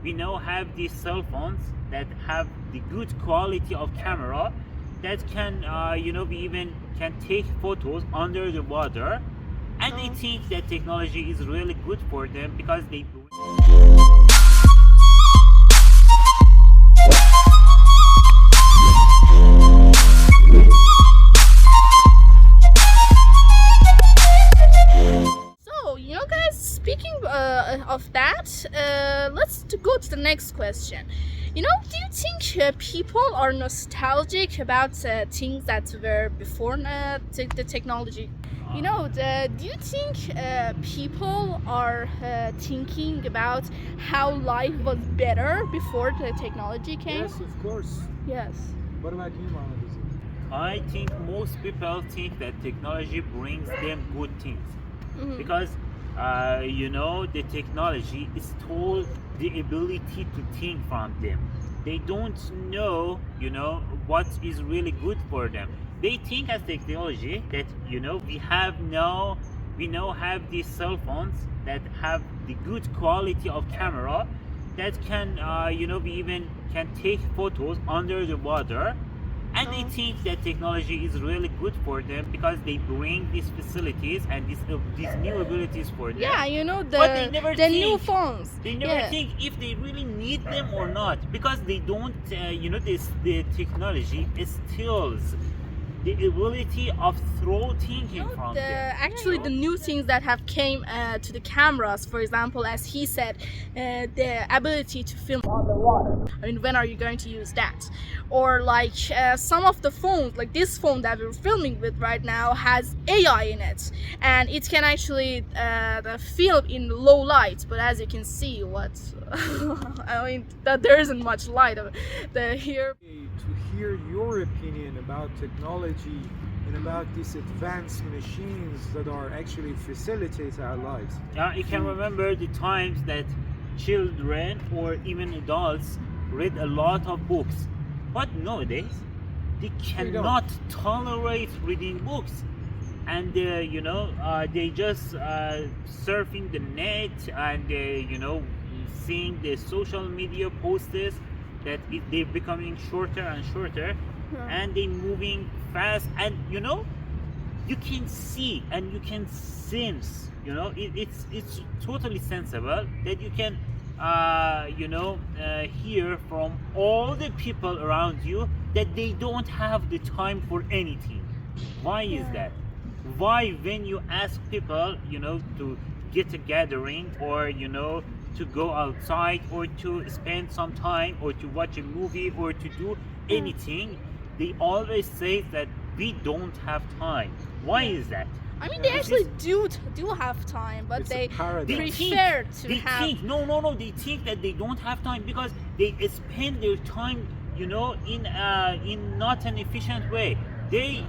we now have these cell phones that have the good quality of camera that can we even can take photos under the water, and they think that technology is really good for them because they guys, speaking of that, let's go to the next question. Do you think people are nostalgic about things that were before the technology? Do you think people are thinking about how life was better before the technology came? Yes, of course. Yes. What about you, Mohammed? I think most people think that technology brings them good things because the technology stole the ability to think from them. They don't know what is really good for them. They think as technology that we now have these cell phones that have the good quality of camera that can we even can take photos under the water, and they think that technology is really good for them because they bring these facilities and these new abilities for them. Yeah, But they never the think, new phones. They never Yeah. think if they really need them or not, because they don't. The technology steals the ability of throw thinking from them. Actually, the new things that have came to the cameras, for example, as he said, the ability to film underwater. I mean, when are you going to use that? Or like some of the phones, like this phone that we're filming with right now, has AI in it, and it can actually film in low light. But as you can see, I mean, that there isn't much light here. To hear your opinion about technology and about these advanced machines that are actually facilitate our lives. You can remember the times that children or even adults read a lot of books, but nowadays they cannot tolerate reading books, and they just surfing the net and seeing the social media posts that they're becoming shorter and shorter, and they moving fast, and you can see and you can sense, it's totally sensible that you can hear from all the people around you that they don't have the time for anything. Why is that? Why, when you ask people to get a gathering, or to go outside, or to spend some time, or to watch a movie, or to do anything, they always say that we don't have time. Why is that? I mean, they actually do have time, but It's they a paradox. prefer to They have. think no. They think that they don't have time because they spend their time, in not an efficient way. They,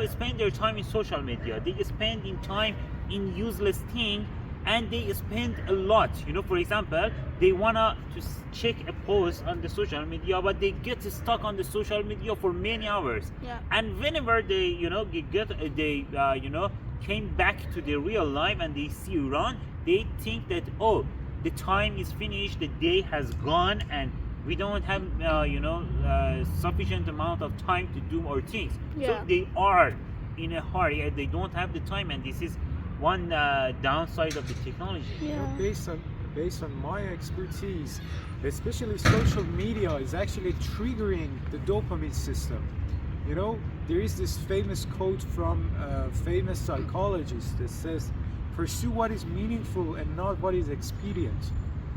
spend their time in social media. They spend in time in useless thing, and they spend a lot. For example, they wanna to check a post on the social media, but they get stuck on the social media for many hours. Yeah. And whenever they, came back to the real life and they see around, they think that the time is finished, the day has gone, and we don't have sufficient amount of time to do our things. Yeah. So they are in a hurry and they don't have the time, and this is one downside of the technology. Yeah. Based on my expertise, especially social media is actually triggering the dopamine system. There is this famous quote from a famous psychologist that says, "Pursue what is meaningful and not what is expedient."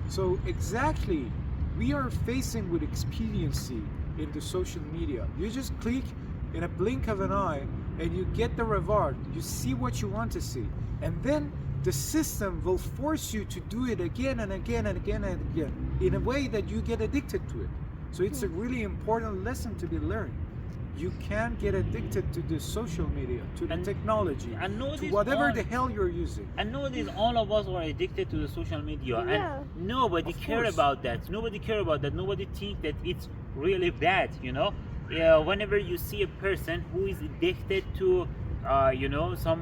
So exactly, we are facing with expediency in the social media. You just click in a blink of an eye and you get the reward. You see what you want to see, and then the system will force you to do it again and again and again and again in a way that you get addicted to it. So it's a really important lesson to be learned. You can get addicted to the social media, to the technology, to whatever the hell you're using. And nowadays, all of us are addicted to the social media, Yeah. and nobody Of care course. about that. Nobody care about that. Nobody think that it's really bad. Whenever you see a person who is addicted to, some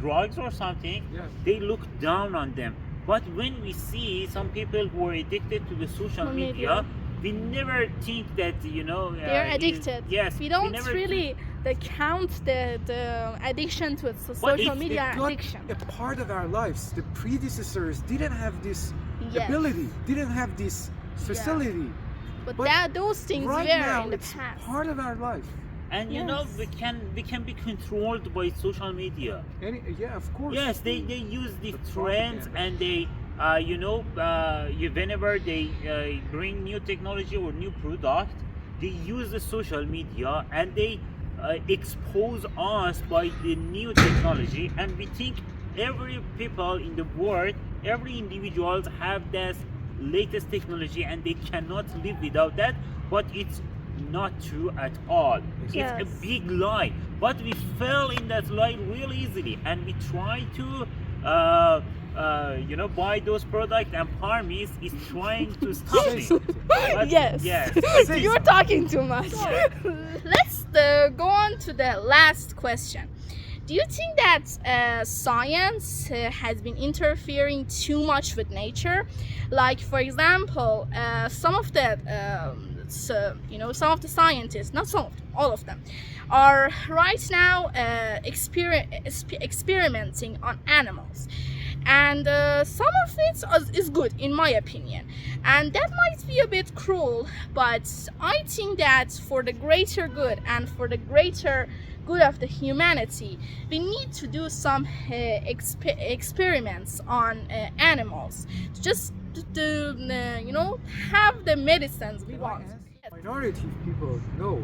drugs or something, Yeah. they look down on them. But when we see some people who are addicted to the social media, we never think that they're addicted. Yes, we don't never really count the addiction to it. So But social it's- media It got addiction. a part of our lives. The predecessors didn't have this Yes. ability, didn't have this facility. But but those things Right were now, in the it's past. part of our life. and Yes. we can be controlled by social media. Yeah, of course. Yes, they use the The trends propaganda. and they whenever they bring new technology or new product, they use the social media and they expose us by the new technology, and we think every people in the world, every individuals have this latest technology and they cannot live without that, but it's not true at all. It's a Yes. big lie, but we fell in that lie real easily, and we try to buy those products, and Parmis is trying to stop Say me. something. But Yes. yes. Say You're something. talking too much. Let's go on to the last question. Do you think that science has been interfering too much with nature? Like, for example, some of the some of the scientists, not some of them, all of them, are right now experimenting on animals, and some of it is good in my opinion, and that might be a bit cruel, but I think that for the greater good and for the greater good of the humanity, we need to do some experiments on animals, just to have the medicines we Can I want. ask? Minority of people know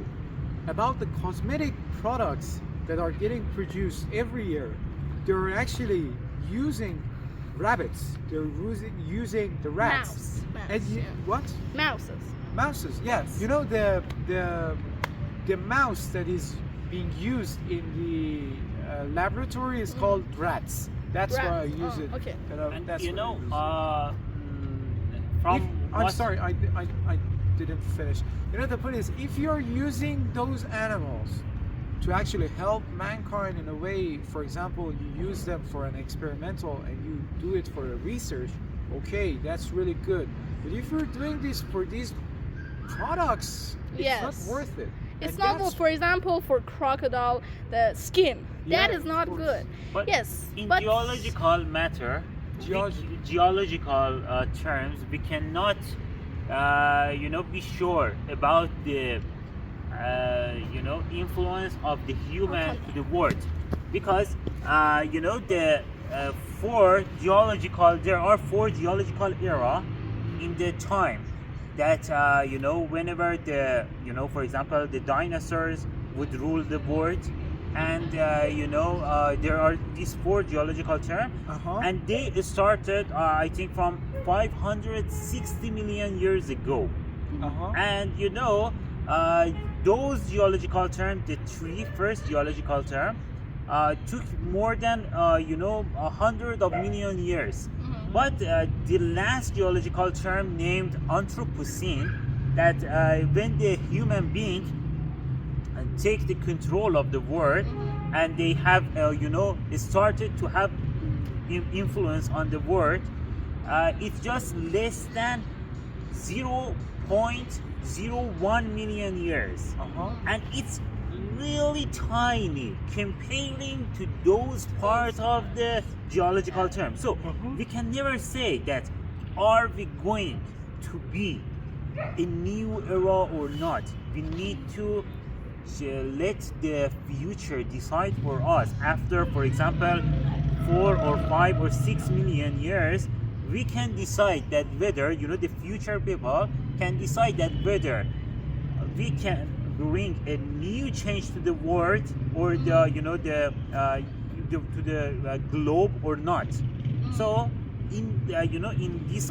about the cosmetic products that are getting produced every year. They're actually using rabbits. They're using the rats. And what? Mouses. Mouses. Yeah. You know the mouse that is being used in the laboratory is called rats. That's why I use it. Okay. And That's you why I know, use it. from I'm what- sorry, I didn't finish. You know, the point is, if you're using those animals to actually help mankind in a way, for example, you use them for an experimental and you do it for a research, okay, that's really good. But if you're doing this for these products, it's Yes. not worth it. It's And not that's- good. For example, for crocodile, the skin. That Yeah, is of not course. good. But Yes, in but geological matter, geological terms, we cannot be sure about the influence of the human to the world, because there are four geological era in the time that whenever for example the dinosaurs would rule the world, and there are these four geological terms, Uh-huh. and they started I think from 560 million years ago. Uh-huh. And those geological terms, the three first geological term, took more than 100 of million years. But the last geological term named Anthropocene, that when the human being take the control of the world, and they have started to have influence on the world, it's just less than 0.01 million years, Uh-huh. and it's really tiny comparing to those parts of the geological term. So we can never say that are we going to be a new era or not. We need to let the future decide for us. After, for example, 4 or 5 or 6 million years, we can decide that whether the future people can decide that whether we can bring a new change to the world, or to the globe or not. So in this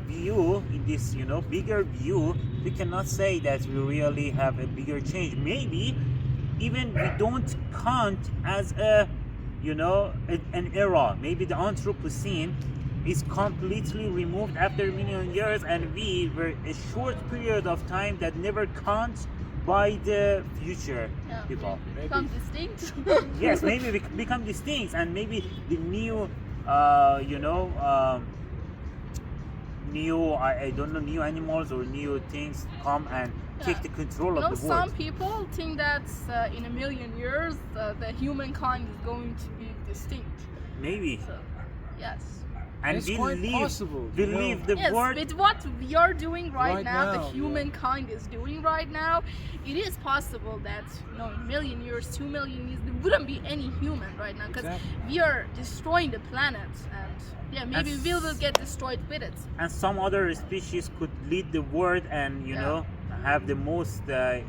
view, in this bigger view, we cannot say that we really have a bigger change. Maybe even we don't count as an era. Maybe the Anthropocene is completely removed after a million years, and we were a short period of time that never counts by the future people. become distinct. Yes, maybe we become distinct, and maybe the new you know, I don't know, new animals or new things come and take the control You know, of the some world. people think that in a million years the humankind is going to be distinct. Maybe. So, yes. And It's quite possible, you believe know. the Yes, word. with what we are doing right Right now, now, the yeah. humankind is doing right now, it is possible that, you know, in a million years, 2 million years, there wouldn't be any human right now because Exactly. we are destroying the planet, and yeah, maybe And we will get destroyed with it. And some other species could lead the world and Yeah. know have the most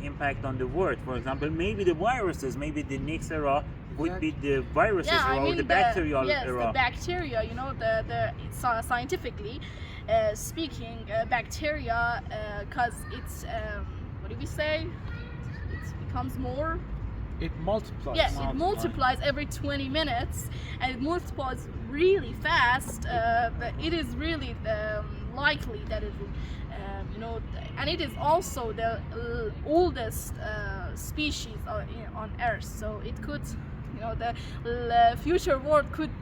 impact on the world. For example, maybe the viruses, maybe the next era would be the viruses Yeah, I era or mean the bacterial yes, era. the bacteria. You know, scientifically speaking, bacteria, because it's what do we say? It becomes more. It multiplies. Yes, it Multiply. multiplies every 20 minutes, and it multiplies really fast. But it is really likely that it will, you know, and it is also the oldest species on Earth. So it could, you know, the future world could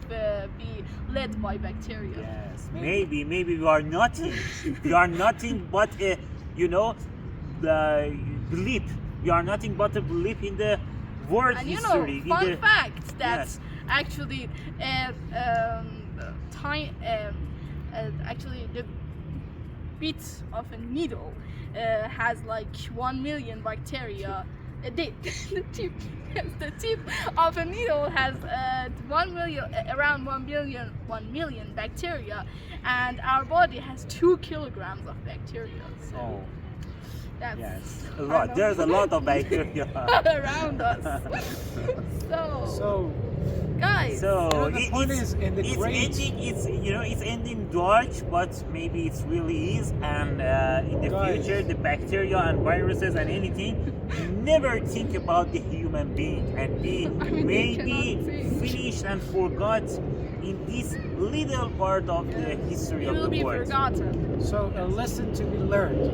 be led by bacteria. Yes, maybe we are nothing. We are nothing but a, you know, the blip. We are nothing but a blip in the world And you know, history. fun in the, fact that Yes. actually, actually the bit of a needle has like 1 million bacteria. The tip, yes, the tip of a needle has 1 million, around 1 million bacteria, and our body has 2 kilograms of bacteria. So Oh, that's yes, a kind lot. of There's a lot of bacteria. around us. So Guys, So You know, the point is, in the it's great- ending. It's, you know, it's ending dark, but maybe it's really is. And in the Guys. future, the bacteria and viruses and anything never think about the human being, and we I mean, they maybe cannot think. finished and forgot in this little part of the history it of will the be world. forgotten. So a lesson to be learned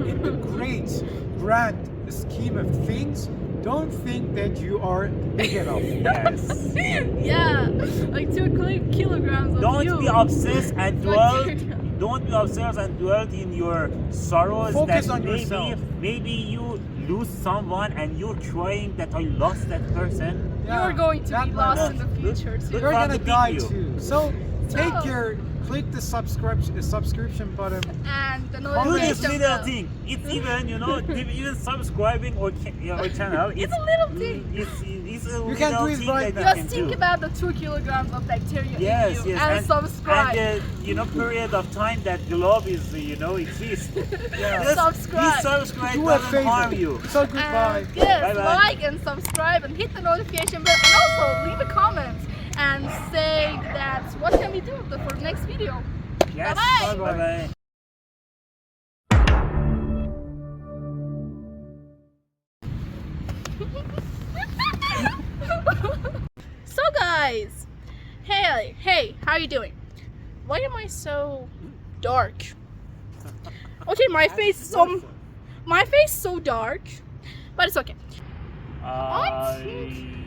in the great grand scheme of things. Don't think that you are big enough. Yes. Yeah, like 2 kilograms of Don't you. be obsessed and dwell. Bacteria. Don't be obsessed and dwell in your sorrows. Focus that on maybe, yourself. Maybe you lose someone and you're crying that I lost that person. You are going to that be lost matters. in the future too. You're From gonna the die video. too. So take So- click the subscription button. And the Do notification this little bell. thing. It's even, you know, even subscribing or your channel. It's a little thing. It's a You can little do it thing right that now. you Just can think do. about the 2 kilograms of bacteria Yes, in you yes, and subscribe. And the, you know, period of time that globe is, you know, exists. Yeah. Just Subscribe. Please subscribe. Do a Doesn't harm favor. you. So goodbye. And yes, Bye-bye. like and subscribe and hit the notification bell, and also leave a comment and say that what can we do for the next video. Yes. Bye-bye. Bye-bye. So guys, hey, how you doing? Why am I so dark? Okay, my face is so dark, but it's okay. I